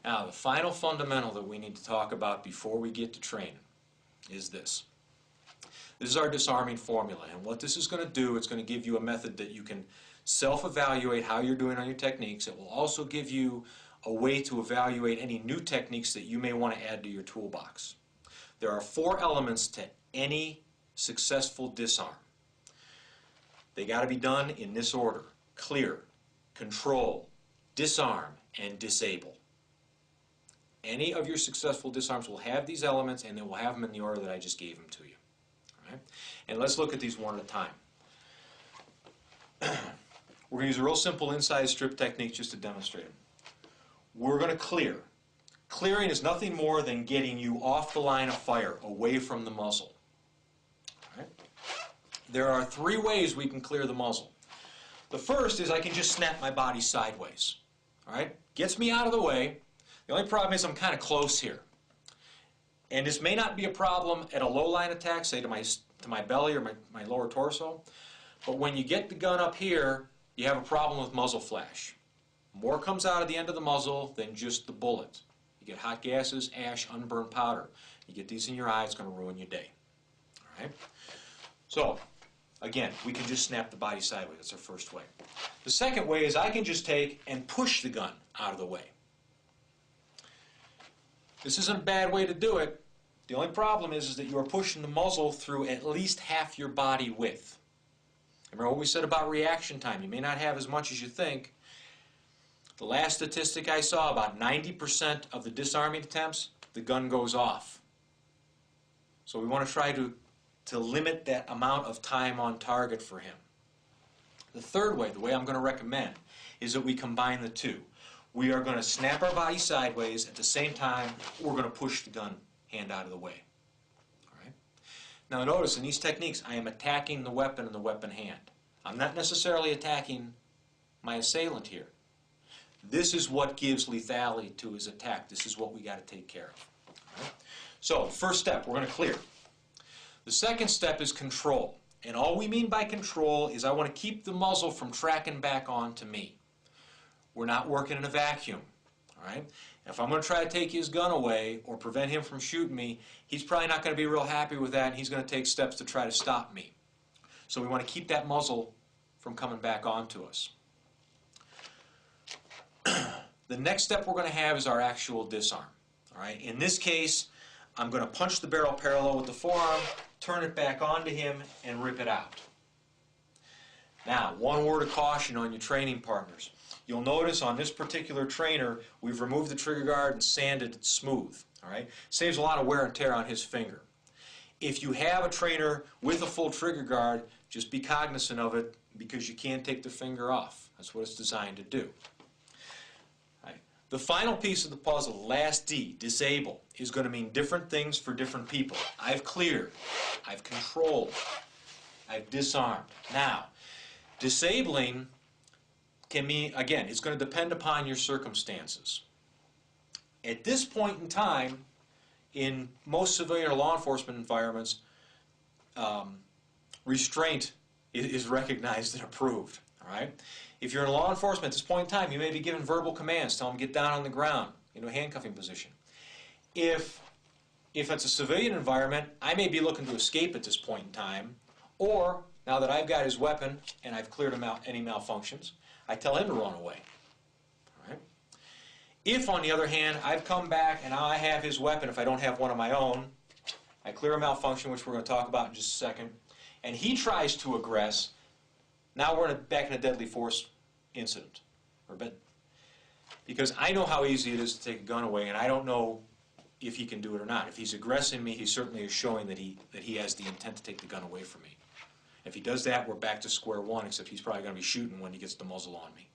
Now, the final fundamental that we need to talk about before we get to training is this. This is our disarming formula, and what this is going to do, it's going to give you a method that you can self-evaluate how you're doing on your techniques. It will also give you a way to evaluate any new techniques that you may want to add to your toolbox. There are 4 elements to any successful disarm. They got to be done in this order: clear, control, disarm, and disable. Any of your successful disarms will have these elements, and they will have them in the order that I just gave them to you. All right? And let's look at these one at a time. We're going to use a real simple inside strip technique just to demonstrate them. We're going to clear. Clearing is nothing more than getting you off the line of fire, away from the muzzle. All right? There are 3 ways we can clear the muzzle. The first is I can just snap my body sideways. All right? Gets me out of the way. The only problem is I'm kind of close here. And this may not be a problem at a low line attack, say to my belly or my lower torso, but when you get the gun up here, you have a problem with muzzle flash. More comes out of the end of the muzzle than just the bullet. You get hot gases, ash, unburned powder. You get these in your eye, it's going to ruin your day. All right? So, again, we can just snap the body sideways. That's our first way. The second way is I can just take and push the gun out of the way. This isn't a bad way to do it. The only problem is that you are pushing the muzzle through at least half your body width. Remember what we said about reaction time. You may not have as much as you think. The last statistic I saw, about 90% of the disarming attempts, the gun goes off. So we want to try to limit that amount of time on target for him. The third way, the way I'm going to recommend, is that we combine the two. We are going to snap our body sideways. At the same time, we're going to push the gun hand out of the way. All right? Now notice, in these techniques, I am attacking the weapon in the weapon hand. I'm not necessarily attacking my assailant here. This is what gives lethality to his attack. This is what we got to take care of. All right? So, first step, we're going to clear. The second step is control. And all we mean by control is I want to keep the muzzle from tracking back onto me. We're not working in a vacuum. All right? If I'm going to try to take his gun away or prevent him from shooting me, he's probably not going to be real happy with that, and he's going to take steps to try to stop me. So we want to keep that muzzle from coming back onto us. The next step we're going to have is our actual disarm. All right? In this case, I'm going to punch the barrel parallel with the forearm, turn it back onto him, and rip it out. Now, one word of caution on your training partners. You'll notice on this particular trainer, we've removed the trigger guard and sanded it smooth. All right? Saves a lot of wear and tear on his finger. If you have a trainer with a full trigger guard, just be cognizant of it because you can't take the finger off. That's what it's designed to do. The final piece of the puzzle, the last D, disable, is going to mean different things for different people. I've cleared, I've controlled, I've disarmed. Now, disabling can mean, again, it's going to depend upon your circumstances. At this point in time, in most civilian or law enforcement environments, restraint is recognized and approved. All right? If you're in law enforcement at this point in time, you may be given verbal commands. Tell them to get down on the ground into a handcuffing position. If it's a civilian environment, I may be looking to escape at this point in time, or now that I've got his weapon and I've cleared him out any malfunctions, I tell him to run away. All right? If, on the other hand, I've come back and now I have his weapon, if I don't have one of my own, I clear a malfunction, which we're going to talk about in just a second, and he tries to aggress, now we're back in a deadly force incident. Because I know how easy it is to take a gun away, and I don't know if he can do it or not. If he's aggressing me, he certainly is showing that he has the intent to take the gun away from me. If he does that, we're back to square one, except he's probably going to be shooting when he gets the muzzle on me.